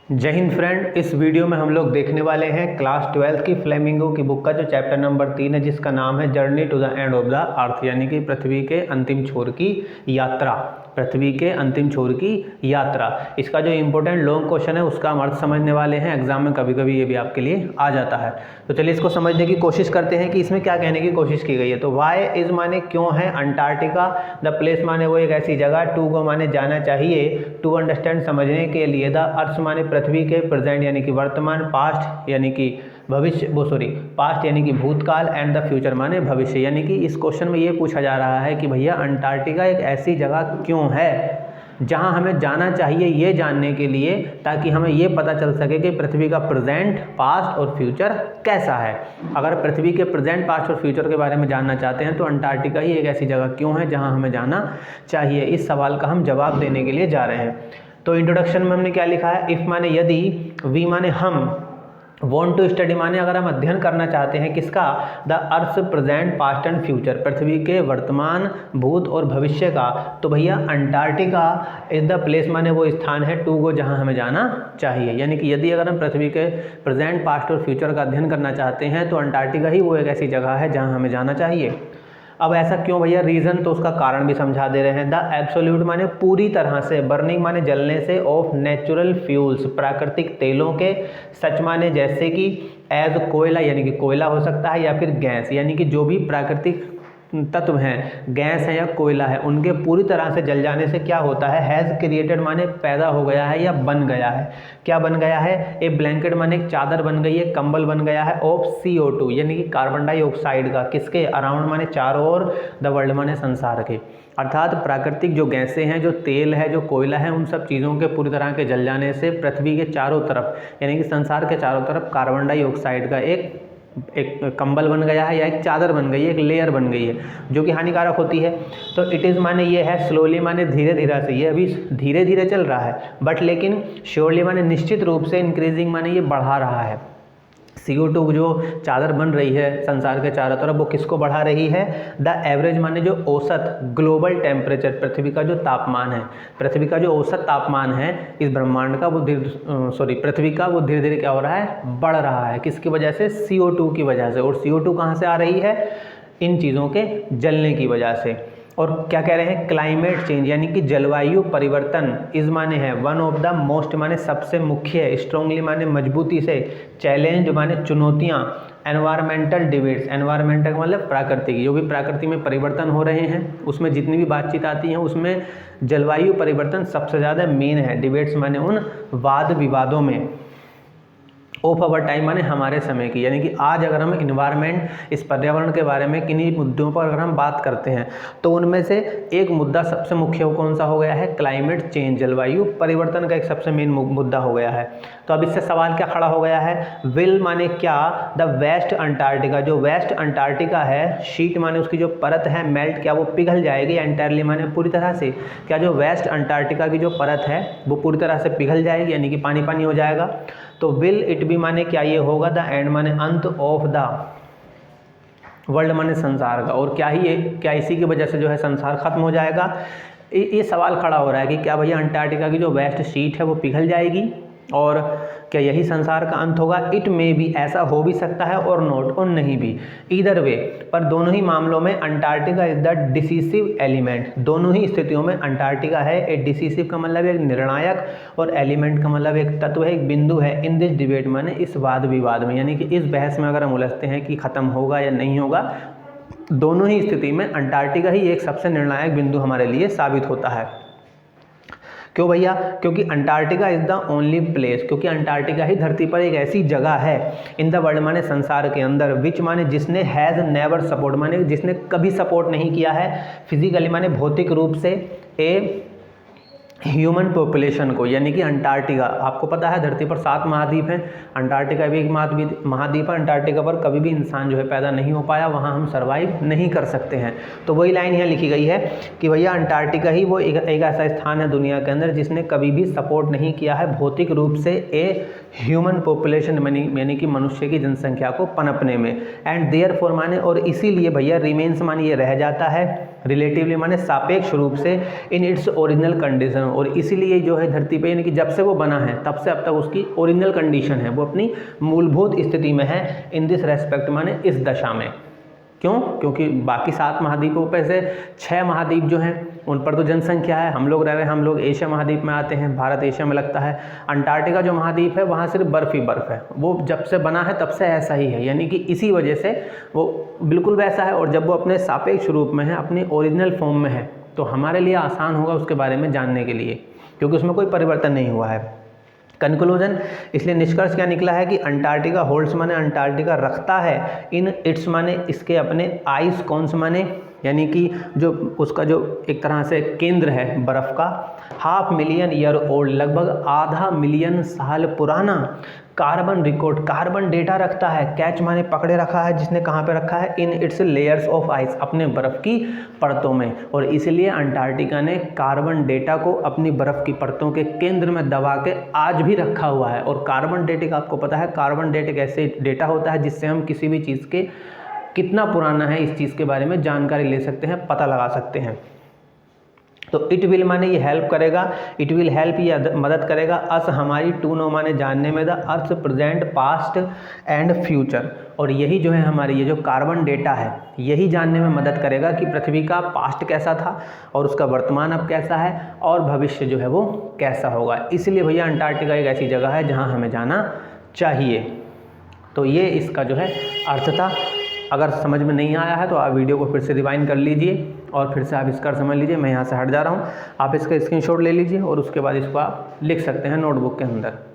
जय हिंद फ्रेंड। इस वीडियो में हम लोग देखने वाले हैं क्लास 12 की फ्लेमिंगो की बुक का जो चैप्टर नंबर 3 है, जिसका नाम है journey to the end of the earth, यानी कि पृथ्वी के अंतिम छोर की यात्रा। पृथ्वी के अंतिम छोर की यात्रा, इसका जो इंपॉर्टेंट लॉन्ग क्वेश्चन है उसका हम अर्थ समझने वाले हैं। एग्जाम में कभी कभी ये भी आपके लिए आ जाता है, तो चलिए इसको समझने की कोशिश करते हैं कि इसमें क्या कहने की कोशिश की गई है। तो वाई इज माने क्यों है, अंटार्कटिका द प्लेस माने वो एक ऐसी जगह, टू गो माने जाना चाहिए, टू अंडरस्टैंड समझने के लिए, द अर्थ माने पृथ्वी के, प्रेजेंट यानी कि वर्तमान, पास्ट यानी कि भविष्य, पास्ट यानी कि भूतकाल, एंड द फ्यूचर माने भविष्य। यानी कि इस क्वेश्चन में ये पूछा जा रहा है कि भैया अंटार्कटिका एक ऐसी जगह क्यों है जहां हमें जाना चाहिए, ये जानने के लिए ताकि हमें ये पता चल सके कि पृथ्वी का प्रेजेंट, पास्ट और फ्यूचर कैसा है। अगर पृथ्वी के प्रेजेंट, पास्ट और फ्यूचर के बारे में जानना चाहते हैं तो अंटार्कटिका ही एक ऐसी जगह क्यों है जहां हमें जाना चाहिए। इस सवाल का हम जवाब देने के लिए जा रहे हैं। तो इंट्रोडक्शन में हमने क्या लिखा है, इफ माने यदि, वी माने हम, वॉन्ट टू स्टडी माने अगर हम अध्ययन करना चाहते हैं किसका, the earth present, past and future, पृथ्वी के वर्तमान, भूत और भविष्य का, तो भैया अंटार्कटिका इज द प्लेस माने वो स्थान है, टू गो जहां हमें जाना चाहिए। यानी कि यदि अगर हम पृथ्वी के प्रेजेंट, पास्ट और फ्यूचर का अध्ययन करना चाहते हैं तो अंटार्कटिका ही वो एक ऐसी जगह है जहाँ हमें जाना चाहिए। अब ऐसा क्यों भैया, रीज़न तो उसका कारण भी समझा दे रहे हैं। द एब्सोल्यूट माने पूरी तरह से, बर्निंग माने जलने से, ऑफ नेचुरल फ्यूल्स प्राकृतिक तेलों के, सच माने जैसे कि, एज कोयला यानी कि कोयला हो सकता है, या फिर गैस यानी कि जो भी प्राकृतिक तत्व हैं, गैस है या कोयला है, उनके पूरी तरह से जल जाने से क्या होता है, हैज़ क्रिएटेड माने पैदा हो गया है या बन गया है। क्या बन गया है, ए ब्लैंकेट माने एक चादर बन गई है, कंबल बन गया है, ऑफ CO2 यानी कि कार्बन डाइऑक्साइड का, किसके, अराउंड माने चारों ओर, द वर्ल्ड माने संसार के। अर्थात प्राकृतिक जो गैसें हैं, जो तेल है, जो कोयला है, उन सब चीज़ों के पूरी तरह के जल जाने से पृथ्वी के चारों तरफ यानी कि संसार के चारों तरफ कार्बन डाइऑक्साइड का एक कंबल बन गया है या एक चादर बन गई है, एक लेयर बन गई है जो कि हानिकारक होती है। तो इट इज़ माने ये है, स्लोली माने धीरे धीरे से, ये अभी धीरे धीरे चल रहा है, बट लेकिन श्योरली माने निश्चित रूप से, इंक्रीजिंग माने ये बढ़ा रहा है। CO2 जो चादर बन रही है संसार के चारों तरफ, वो किसको बढ़ा रही है, द एवरेज माने जो औसत ग्लोबल टेम्परेचर, पृथ्वी का जो तापमान है, पृथ्वी का जो औसत तापमान है इस ब्रह्मांड का, वो पृथ्वी का, वो धीरे धीरे क्या हो रहा है, बढ़ रहा है। किसकी वजह से, CO2 की वजह से। और CO2 कहाँ से आ रही है, इन चीज़ों के जलने की वजह से। और क्या कह रहे हैं, क्लाइमेट चेंज यानी कि जलवायु परिवर्तन, इज माने है वन ऑफ द मोस्ट माने सबसे मुख्य, स्ट्रांगली माने मजबूती से, चैलेंज माने चुनौतियाँ, एनवायरमेंटल डिबेट्स, एनवायरमेंटल मतलब प्राकृतिक, जो भी प्रकृति में परिवर्तन हो रहे हैं उसमें जितनी भी बातचीत आती है उसमें जलवायु परिवर्तन सबसे ज़्यादा मेन है। डिबेट्स माने उन वाद विवादों में, ऑफ अवर टाइम माने हमारे समय की, यानी कि आज अगर हम इन्वायरमेंट, इस पर्यावरण के बारे में किन्हीं मुद्दों पर अगर हम बात करते हैं तो उनमें से एक मुद्दा सबसे मुख्य कौन सा हो गया है, क्लाइमेट चेंज, जलवायु परिवर्तन का एक सबसे मेन मुद्दा हो गया है। तो अब इससे सवाल क्या खड़ा हो गया है, विल माने क्या, द वेस्ट अंटार्कटिका, जो वेस्ट अंटार्कटिका है, शीट माने उसकी जो परत है, मेल्ट क्या वो पिघल जाएगी, एंटायरली माने पूरी तरह से, क्या जो वेस्ट अंटार्कटिका की जो परत है वो पूरी तरह से पिघल जाएगी यानी कि पानी पानी हो जाएगा। तो विल इट बी माने क्या ये होगा, द एंड माने अंत, ऑफ द वर्ल्ड माने संसार का, और क्या इसी की वजह से जो है संसार खत्म हो जाएगा। ये सवाल खड़ा हो रहा है कि क्या भैया अंटार्कटिका की जो वेस्ट शीट है वो पिघल जाएगी और क्या यही संसार का अंत होगा। इट में भी, ऐसा हो भी सकता है, और नॉट, और नहीं भी, ईदर वे, पर दोनों ही मामलों में Antarctica is the decisive element, दोनों ही स्थितियों में अंटार्कटिका है। ए डिसिसिव का मतलब एक निर्णायक, और एलिमेंट का मतलब एक तत्व है, एक बिंदु है, इन दिस डिबेट माने इस वाद विवाद में, यानी कि इस बहस में अगर हम उलझते हैं कि खत्म होगा या नहीं होगा, दोनों ही स्थिति में अंटार्कटिका ही एक सबसे निर्णायक बिंदु हमारे लिए साबित होता है। क्यों भैया, क्योंकि Antarctica is the only place, क्योंकि अंटार्कटिका ही धरती पर एक ऐसी जगह है, इन द वर्ल्ड माने संसार के अंदर, विच माने जिसने, हैज़ नेवर सपोर्ट माने जिसने कभी सपोर्ट नहीं किया है, फिजिकली माने भौतिक रूप से, ए ह्यूमन पॉपुलेशन को, यानी कि अंटार्कटिका, आपको पता है धरती पर 7 महाद्वीप हैं, अंटार्कटिका भी एक महाद्वीप है। अंटार्कटिका पर कभी भी इंसान जो है पैदा नहीं हो पाया, वहाँ हम सर्वाइव नहीं कर सकते हैं। तो वही लाइन यहाँ लिखी गई है कि भैया अंटार्कटिका ही वो एक ऐसा स्थान है दुनिया के अंदर जिसने कभी भी सपोर्ट नहीं किया है भौतिक रूप से ए ह्यूमन पॉपुलेशन यानी कि मनुष्य की जनसंख्या को पनपने में। एंड देयरफॉर माने, और इसीलिए भैया रिमेन्स माने ये रह जाता है, रिलेटिवली माने सापेक्ष रूप से, इन इट्स ओरिजिनल कंडीशन, और इसीलिए जो है धरती पे यानी कि जब से वो बना है तब से अब तक उसकी ओरिजिनल कंडीशन है, वो अपनी मूलभूत स्थिति में है। इन दिस रेस्पेक्ट माने इस दशा में। क्यों? क्योंकि बाकी 7 महाद्वीपों पे से 6 महाद्वीप जो हैं उन पर तो जनसंख्या है, हम लोग रह रहे हैं, हम लोग एशिया महाद्वीप में आते हैं, भारत एशिया में लगता है। अंटार्कटिका जो महाद्वीप है वहाँ सिर्फ बर्फ़ ही बर्फ़ है, वो जब से बना है तब से ऐसा ही है, यानी कि इसी वजह से वो बिल्कुल वैसा है। और जब वो अपने सापेक्ष रूप में है, अपनी ओरिजिनल फॉर्म में है, तो हमारे लिए आसान होगा उसके बारे में जानने के लिए, क्योंकि उसमें कोई परिवर्तन नहीं हुआ है। कंक्लूजन, इसलिए निष्कर्ष क्या निकला है कि अंटार्कटिका होल्ड्स माने अंटार्कटिका रखता है, इन इट्स माने इसके अपने, आइस कॉन्स माने यानी कि जो उसका जो एक तरह से केंद्र है बर्फ़ का, 500 मिलियन ईयर ओल्ड, लगभग आधा मिलियन साल पुराना कार्बन रिकॉर्ड, कार्बन डेटा रखता है। कैच माने पकड़े रखा है, जिसने कहाँ पे रखा है? In its layers of ice, अपने बर्फ़ की परतों में। और इसलिए अंटार्कटिका ने कार्बन डेटा को अपनी बर्फ़ की परतों के केंद्र में दबा के आज भी रखा हुआ है। और कार्बन डेटा आपको पता है, कार्बन डेटा एक ऐसे डेटा होता है जिससे हम किसी भी चीज़ के कितना पुराना है इस चीज़ के बारे में जानकारी ले सकते हैं, पता लगा सकते हैं। तो इट विल माने ये हेल्प करेगा, इट विल हेल्प ये मदद करेगा अस, हमारी, टू नो माने जानने में, the earth present, past and future. और यही जो है हमारी ये जो कार्बन डेटा है, यही जानने में मदद करेगा कि पृथ्वी का पास्ट कैसा था और उसका वर्तमान अब कैसा है और भविष्य जो है वो कैसा होगा। इसलिए भैया अंटार्कटिका एक ऐसी जगह है जहाँ हमें जाना चाहिए। तो ये इसका जो है अर्थ था। अगर समझ में नहीं आया है तो आप वीडियो को फिर से रिवाइंड कर लीजिए और फिर से आप इसका समझ लीजिए। मैं यहाँ से हट जा रहा हूँ, आप इसका स्क्रीनशॉट ले लीजिए और उसके बाद इसको आप लिख सकते हैं नोटबुक के अंदर।